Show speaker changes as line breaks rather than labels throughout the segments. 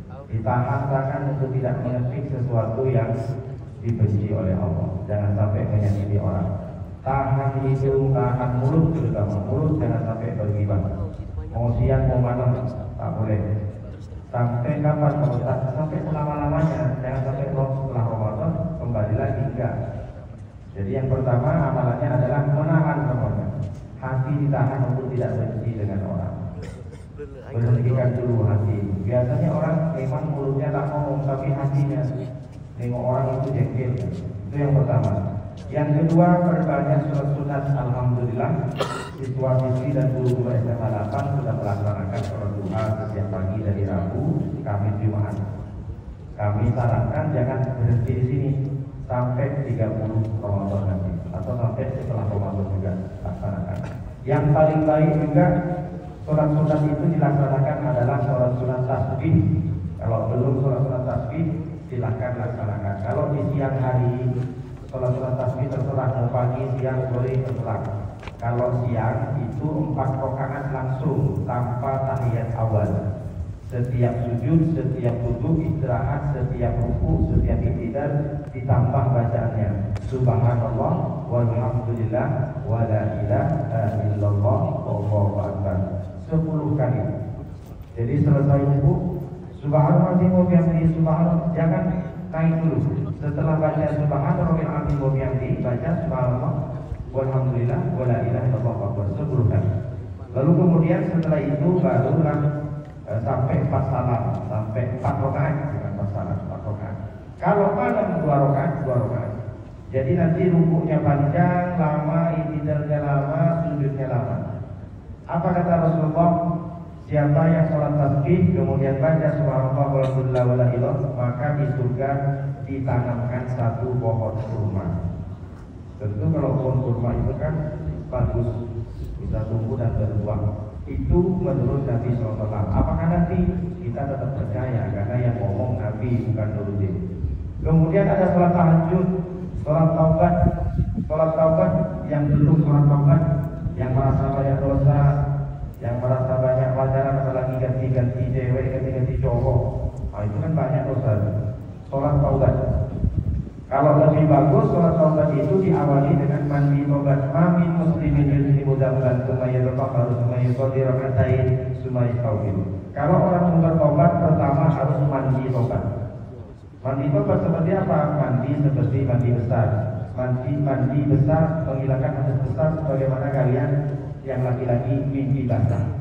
Ditahan-tahan untuk tidak mengetik sesuatu yang dibenci oleh Allah. Jangan sampai menyakiti orang. Tahan hidung, tahan mulut, terutama mulut jangan sampai bergibah. Mau siang mau malam tak boleh. Sampai kapan? Kalau tak sampai selama-lamanya. Jangan sampai setelah Ramadan kembali lagi, enggak. Jadi yang pertama amalannya adalah menahan Ramadan. Hati ditahan untuk tidak benci dengan orang. Berhentikan dulu hati. Biasanya orang memang mulutnya tak ngomong, tapi hatinya nengok orang itu jengkel. Itu yang pertama. Yang kedua, perbanyak surat sunat. Alhamdulillah, siswa siswi dan guru SMA 8 sudah melaksanakan sholat duha setiap pagi dari Rabu, Kamis, Jumat. Kami sarankan jangan berhenti di sini sampai 30 Ramadan nanti, atau sampai setelah Ramadan juga laksanakan. Yang paling baik juga sholat sunat itu dilaksanakan adalah sholat sunat tasbih. Kalau belum sholat sunat tasbih, silakan laksanakan. Kalau di siang hari sholat sunat tasbih terserah, mau pagi, siang, sore terserah. Kalau siang itu 4 rakaat langsung tanpa tahiyat awal. Setiap sujud, setiap duduk, istirahat, setiap ruku, setiap iktidal ditambah bacaannya Subhanallah walhamdulillah wa la ilaha illallah wallahu akbar 10 kali. Jadi selesai itu Subhanallah wa bihamdihi subhanallah, jangan naik dulu. Setelah baca Subhanallah wa bihamdihi, baca Subhanallah walhamdulillah wa la ilaha illallah wallahu akbar 10 kali. Lalu kemudian setelah itu barulah sampai 4 salam, sampai 4 rakaat, bukan 4 salam, 4 rakaat. Kalau malam 2 rakaat, 2 rakaat. Jadi nanti rukuknya panjang, lama, iktidalnya lama, sujudnya lama. Apa kata Rasulullah? Siapa yang sholat tasbih kemudian baca subhanallah walhamdulillah wa la ilaha, maka di surga ditanamkan 1 pohon kurma. Tentu kalau pohon kurma itu kan bagus, bisa tumbuh dan berbuah. Itu menurut Nabi SAW. Apakah nanti? Kita tetap percaya karena yang ngomong Nabi, bukan Nuruddin. Kemudian ada sholat tahajud, sholat taubat. Sholat taubat yang belum sholat taubat, yang merasa banyak dosa, yang merasa banyak pacaran, apalagi ganti-ganti cewek, ganti-ganti cowok, nah, itu kan banyak dosa. Sholat taubat. Kalau lebih bagus sholat taubat itu diawali dengan mandi taubat. Mamin muslimin yuslimu dzamban tsumma yatafakkaru tsumma yusalli rak'atain tsumma yastaghfiru. Kalau orang mau bertobat pertama harus mandi taubat. Mandi taubat seperti apa? Mandi seperti mandi besar. Mandi besar menghilangkan hadas besar, sebagaimana kalian yang laki-laki mimpi basah.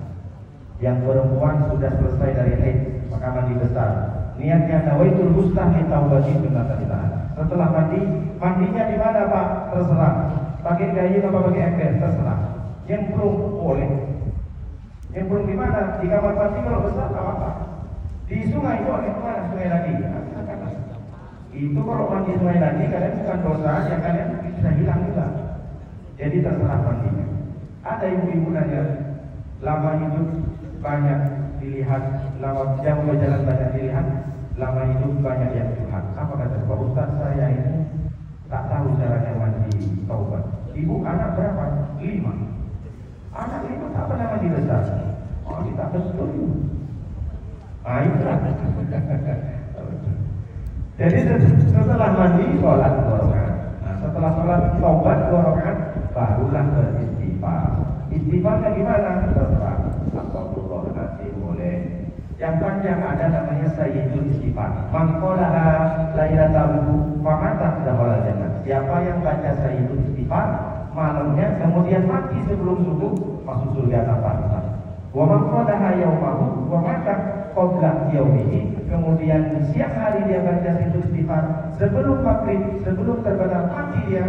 Yang perempuan sudah selesai dari haid, maka mandi besar. Niatnya nawaitul husna min taubati sunnatillahi. Setelah mandi, mandinya di mana Pak? Terserah. Pakai kayu atau pakai ember, terserah. Nyemplung boleh. Nyemplung di mana? Di kamar mandi kalau besar tak apa. Di sungai boleh, mana sungai lagi? Itu kalau mandi sungai lagi kalian bukan dosa, yang kalian bisa hilang juga. Jadi terserah mandinya. Ada ibu-ibu nanya, lama hidup banyak dilihat, lama jam berjalan banyak dilihat, lama hidup banyak yang curhat. Apa kata Pak Ustaz? Saya ini tak tahu caranya mandi taubat. Ibu anak berapa? 5. Anak 5 tak pernah mandi besar. Oh, kita betul. Itulah. Jadi setelah mandi sholat 2 rakaat. Nah, setelah sholat taubat 2 rakaat, barulah beristighfar. Istighfarnya gimana? Terserah. Astagfirullahaladzim boleh. Yang panjang ada namanya sayyidul istighfar. Man qalaha lailatahu famata dakhala jannah. Siapa yang baca sayyidul istighfar malamnya kemudian mati sebelum subuh, masuk surga tanpa hisab. Wa man qalaha yaumahu wa mata qabla yaumihi. Kemudian siang hari dia baca sayyidul istighfar sebelum maghrib, sebelum terbenam mati dia,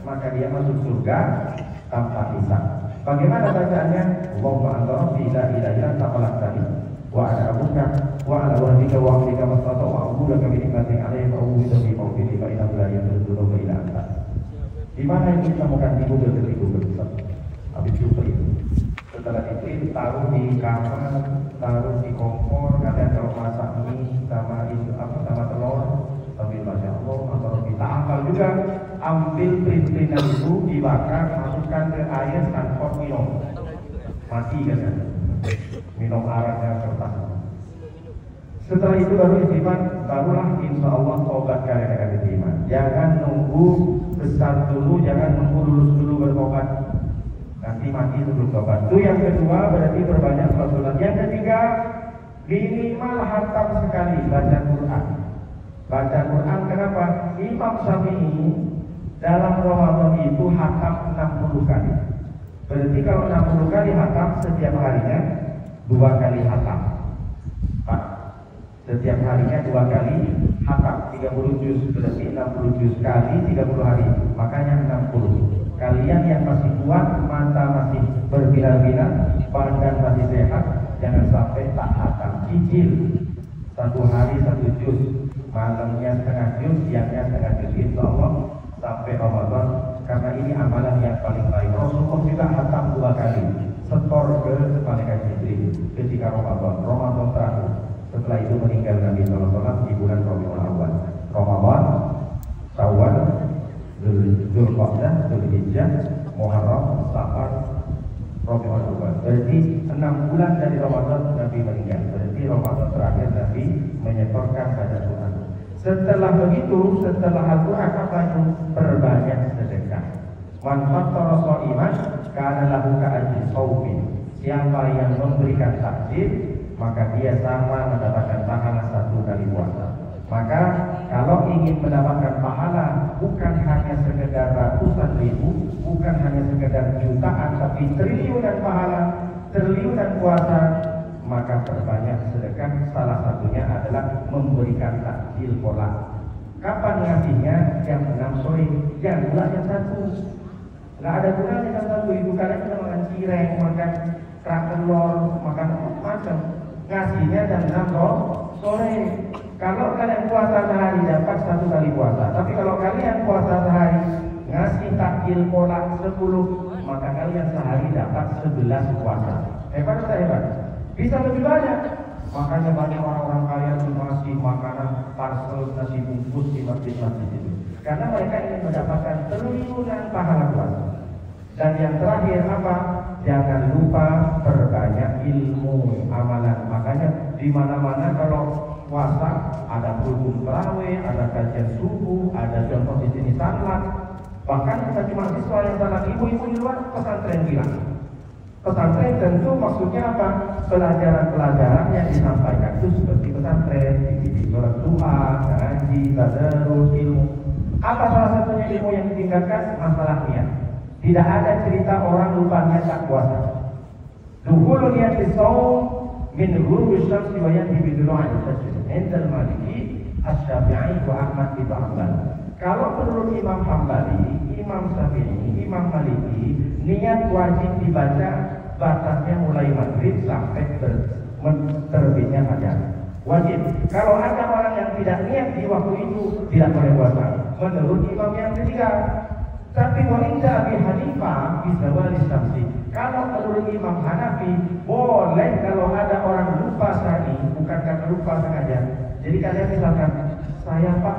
maka dia masuk surga tanpa hisab. Bagaimana bacaannya? Allahumma anta rabbi la ilaha illa anta khalaqtani wa ana abuka wa ala wahdika wa amrika mastata wa a'buduka bi nikmatika alayya wa a'udzu bi fawqika fa inna la yadurru illa anta. Di mana itu ditemukan? Di Google, ketik Google. Habis itu setelah itu taruh di kamar, taruh di kompor. Kalian kalau masak mie sama itu sama telur, sambil baca Allah atau kita hafal juga. Ambil printinan itu dibakar, masukkan ke air tanpa minum, mati kan? Minum araknya kertas. Setelah itu baru istighfar, barulah insya Allah tobat kalian akan diterima. Jangan nunggu besar dulu, jangan nunggu lulus dulu bertobat. Nanti mati sebelum tobat. Itu yang kedua, berarti berbanyak sholat. Yang ketiga, minimal hatam sekali baca Quran. Baca Quran kenapa? Imam Syafi'i dalam Ramadan itu hatam 60 kali. Berarti kalau 60 kali hatam, setiap harinya 2 kali hatam. Pak, setiap harinya 2 kali hatam, 30 juz, berarti 60 juz kali 30 hari, makanya 60. Kalian yang masih kuat, mata masih berbinar-binar, badan masih sehat, jangan sampai tak hatam, cicil 1 hari 1 juz, malamnya setengah juz, siangnya setengah juz, insya Allah sampai Ramadan. Karena ini amalan yang paling baik. Rasulullah juga hatam 2 kali, setor ke malaikat Jibril ketika Ramadan terakhir. Setelah itu meninggal Nabi SAW di bulan Rabiul Awal. Ramadan, Syawal, Dzulqa'dah, Dzulhijjah, Muharram, Safar, Rabiul Awal. Berarti 6 bulan dari Ramadan Nabi meninggal. Berarti Ramadan terakhir Nabi menyetorkan pada Tuhan. Setelah begitu, setelah Al-Quran apa itu? Perbanyak sedekah. Man fattara sha'iman kana lahu ka'ajri shaumin. Siapa yang memberikan takjil, maka dia sama mendapatkan pahala 1 kali puasa. Maka kalau ingin mendapatkan pahala bukan hanya sekedar ratusan ribu, bukan hanya sekedar jutaan, tapi triliunan pahala, triliunan puasa, maka perbanyak sedekah. Salah satunya adalah memberikan takjil kolak. Kapan ngasihnya? Jam 6 sore. Jangan pula jam 1. Nggak ada gunanya jam 1 itu, karena kita makan cireng, makan kerak telur, makan macam. Ngasihnya jam 6 sore. Kalau kalian puasa sehari dapat 1 kali puasa. Tapi kalau kalian puasa sehari ngasih takjil kolak 10, maka kalian sehari dapat 11 puasa. Hebat atau hebat? Bisa lebih banyak. Makanya banyak orang-orang kaya yang ngasih makanan parcel nasi bungkus di masjid-masjid itu. Karena mereka ingin mendapatkan triliunan pahala puasa. Dan yang terakhir apa? Jangan lupa perbanyak ilmu amalan. Makanya di mana-mana kalau puasa ada rukun tarawih, ada kajian subuh, ada contoh di sini salat. Bahkan bagi mahasiswa yang salat, ibu-ibu di luar pesantren bilang. Pesantren tentu maksudnya apa? Pelajaran-pelajaran yang disampaikan itu seperti pesantren, di sholat duha, ngaji, tadarus, ilmu. Apa salah satunya ilmu yang ditingkatkan? Masalah niat. Tidak ada cerita orang lupa niat tak puasa. Duhulu niat disawm min ghurubi syamsi wa yanhi bidulu'an al-fajr. Indal Maliki, Asy-Syafi'i wa Ahmad bin Hanbal. Kalau menurut Imam Hambali, Imam Syafi'i, Imam Maliki, niat wajib dibaca batasnya mulai maghrib sampai terbitnya fajar. Wajib. Kalau ada orang yang tidak niat di waktu itu, tidak boleh puasa. Menurut Imam yang ketiga. Tapi wanita Abi Hanifah bisa wali samsi. Kalau menurut Imam Hanafi, boleh kalau ada orang lupa sehari, bukan karena lupa sengaja. Jadi kalian misalkan, saya Pak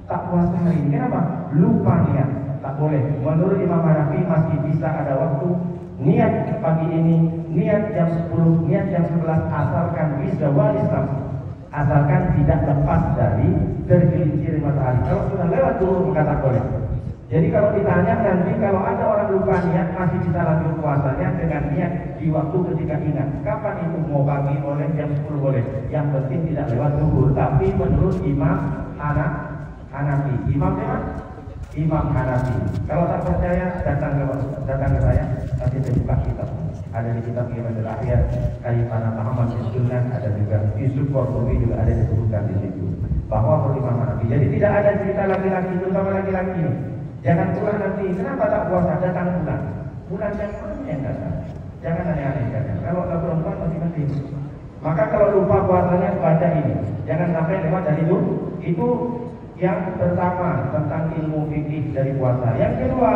tak puasa hari ini, kenapa? Lupa niat, tak boleh. Menurut Imam Hanafi masih bisa ada waktu. Niat pagi ini, niat jam 10, niat jam 11, asalkan bisa wali samsi. Asalkan tidak lepas dari tergelincir matahari. Kalau sudah lewat dulu, maka tak boleh. Jadi kalau ditanya nanti kalau ada orang lupa niat masih bisa lanjut puasanya dengan niat di waktu ketika ingat. Kapan itu? Mau pagi boleh, jam 10 boleh. Yang penting tidak lewat zuhur. Tapi menurut Imam Hanafi. Imam siapa? Imam Hanafi. Kalau tak percaya datang ke saya. Nanti saya buka kitab. Ada di kitab Qiyamadul Ahyar, Kayfana Muhammad bin Sunan, ada juga Yusuf Qurtubi juga ada disebutkan di situ. Bahwa menurut Imam Hanafi. Jadi tidak ada cerita laki-laki, terutama laki-laki ini. Jangan pulang nanti, kenapa tak puasa? Datang bulan. Bulan yang mana yang datang? Jangan aneh-aneh. Kalau tak perempuan masih penting. Maka kalau lupa puasanya baca ini. Jangan sampai lewat dari itu. Itu yang pertama tentang ilmu fikih dari puasa. Yang kedua,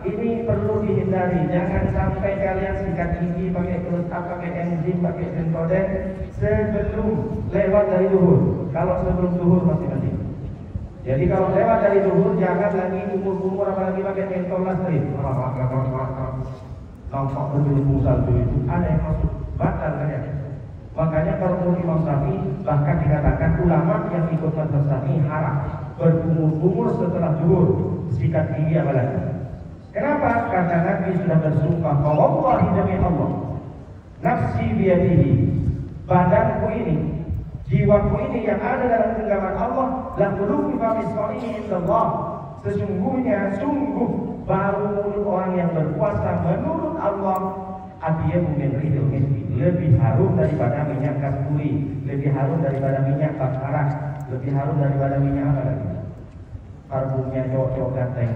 ini perlu dihindari. Jangan sampai kalian sikat gigi pakai pelusap, pakai enzim, pakai sensoden sebelum lewat dari zuhur. Kalau sebelum zuhur masih penting. Jadi kalau lewat dari zuhur jangan lagi umur apalagi pakai mentol listrik. Nampak bergelembung salju itu ada yang masuk batal kan ya. Makanya kalau menurut Imam Syafi'i bahkan dikatakan ulama yang ikut mazhab Syafi'i haram berkumur-kumur setelah zuhur, sikat gigi apalagi. Kenapa? Karena Nabi sudah bersumpah, wallahi demi Allah, nafsi biyadihi, badanku ini, jiwaku ini yang ada dalam genggaman Allah, la qulubi famisqalihi Allah. Sesungguhnya sungguh baru mulut orang yang berpuasa menurut Allah dia mungkin ridho lebih harum daripada minyak kasturi, lebih harum daripada minyak bakar, lebih harum daripada minyak apa lagi? Parfumnya cowok-cowok ganteng.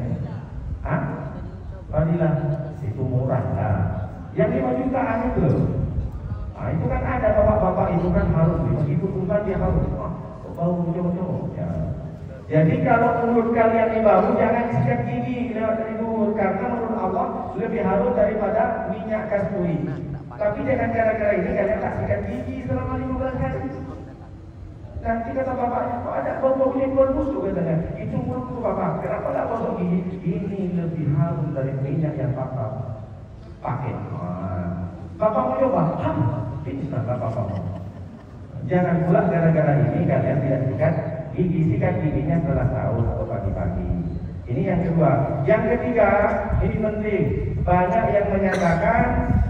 Hah? Fadilah itu murah lah. Yang 5 jutaan itu loh. Nah, itu kan ada bapak-bapak itu kan harum, meskipun bukan dia harum. Bau cowok-cowok. Ya. Jadi kalau mulut kalian ini bau, jangan sikat gigi lewat dari mulut, karena menurut Allah lebih harum daripada minyak kasturi. Tapi dengan cara-cara ini kalian tak sikat gigi selama 15 hari. Nanti kata bapaknya, kok ada bau-baunya keluar busuk katanya. Itu mulutku bapak, kenapa tak gosok gigi? Ini lebih harum dari minyak yang bapak pakai. Bapak mau coba? Hah? Pingsan bapak mau. Jangan pula gara-gara ini kalian tidak sikat gigi, sikat giginya setelah sahur atau pagi-pagi. Ini yang kedua. Yang ketiga, ini penting. Banyak yang menyatakan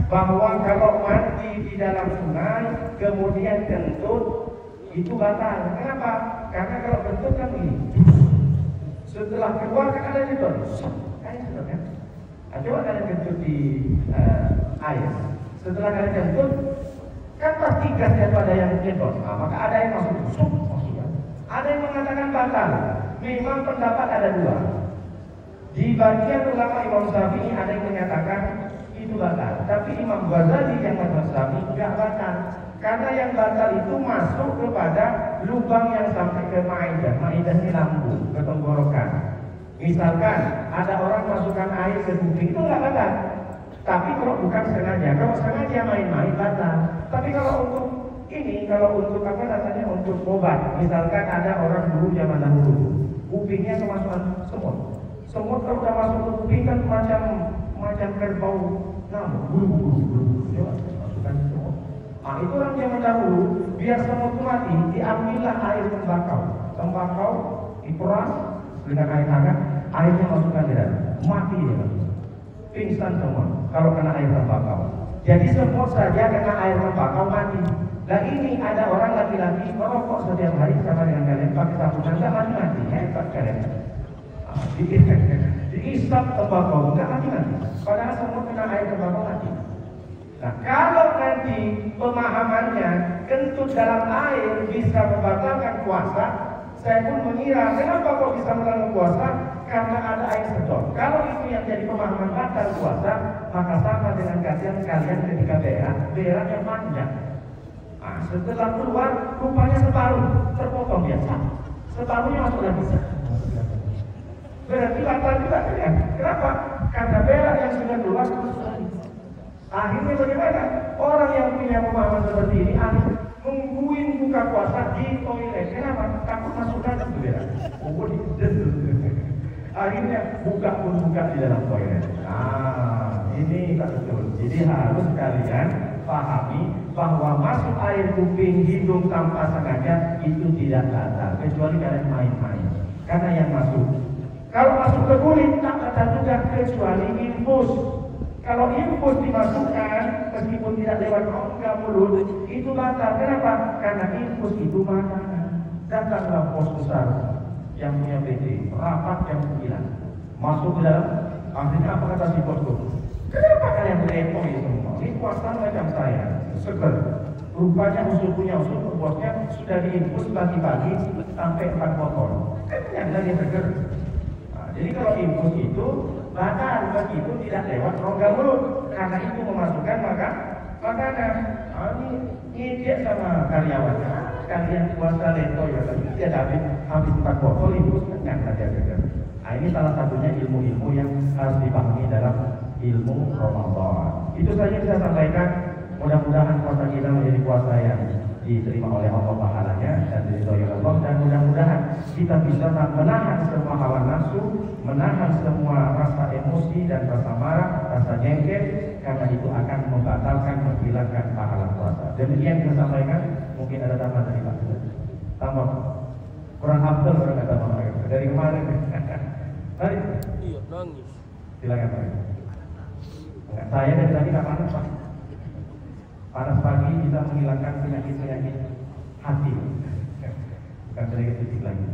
bahwa kalau mandi di dalam sungai kemudian kentut itu batal. Kenapa? Karena kalau kentut kan begini. Setelah keluar kan ada itu. Kayak gitu kan. Coba kalian kentut di air. Setelah kalian kentut kan pasti gasnya pada yang kentut. Maka ada yang masuk. Ada yang mengatakan batal. Memang pendapat ada dua. Di bagian ulama Imam Syafi'i ada yang menyatakan itu batal. Tapi Imam Ghazali yang mazhab Syafi'i tidak batal. Karena yang batal itu masuk kepada lubang yang sampai ke maidah. Maidah ini lambung, ke tenggorokan. Misalkan ada orang masukkan air ke kuping, itu nggak batal. Tapi kalau bukan sengaja, kalau sengaja main-main batal. Tapi kalau untuk ini, kalau untuk apa namanya, untuk obat, misalkan ada orang dulu zaman dahulu, kupingnya kemasukan semut. Semut kalau udah masuk ke kuping kan macam kerbau nyamuk, bulu-bulu, masukkan semut. Nah itu orang zaman dahulu, biar semut itu mati, diambillah air tembakau, diperas dengan air hangat, airnya masukkan di dalam, mati dia, pingsan semua kalau kena air tembakau. Jadi semut saja kena air tembakau mati. Nah ini ada orang laki-laki merokok setiap hari sama dengan kalian pakai sabun, nggak mati-mati, hebat kalian. Diisap tembakau, nggak mati-mati. Padahal semut kena air tembakau mati. Nah kalau nanti pemahamannya kentut dalam air bisa membatalkan puasa, saya pun mengira kenapa kok bisa membatalkan puasa? Karena ada air sedot. Kalau itu yang jadi pemahaman batal puasa, maka sama dengan kalian ketika beraknya panjang. Nah, setelah keluar rupanya separuh terpotong biasa, separuhnya masuk lagi. Berarti batal juga kan? Kenapa? Karena berak yang sudah keluar akhirnya bagaimana? Orang yang punya pemahaman seperti ini nungguin buka puasa di toilet. Kenapa? Takut masuk lagi ke berak. Akhirnya buka di dalam toilet. Nah, ini tak betul. Jadi harus kalian pahami bahwa masuk air kuping, hidung tanpa sengaja itu tidak batal, kecuali kalian main-main. Karena yang masuk, kalau masuk ke kulit tak batal juga kecuali infus. Kalau infus dimasukkan meskipun tidak lewat rongga mulut itu batal. Kenapa? Karena infus itu makanan. Datanglah pos besar yang punya PT, rapat jam 9, masuk ke dalam. Akhirnya apa kata si bosku? Kenapa kalian repot itu semua? Ini puasa macam saya, seger. Rupanya punya usul bosnya sudah diinfus pagi-pagi sampai 4 botol. Kenyang dia seger. Nah, jadi kalau infus itu batal, begitu tidak lewat rongga mulut, karena itu memasukkan makanan. Ini ngejek sama karyawannya. Kalian puasa lento ya, dia habis 4 botol infus kenyang saja. Nah, ini salah satunya ilmu-ilmu yang harus dipahami dalam ilmu Ramadan. Itu saja saya sampaikan. Mudah-mudahan puasa kita menjadi puasa yang diterima oleh Allah pahalanya dan diridhoi Allah, dan mudah-mudahan kita bisa menahan semua hawa nafsu, menahan semua rasa emosi dan rasa marah, rasa jengkel, karena itu akan membatalkan, menghilangkan pahala puasa. Demikian saya sampaikan. Mungkin ada tambahan dari Pak. Tambah kurang hafal orang kata Pak dari kemarin. Mari.
Iya, nangis.
Silakan Pak. Saya dari tadi nggak panas Pak. Panas pagi bisa menghilangkan penyakit-penyakit hati. Bukan penyakit fisik lagi.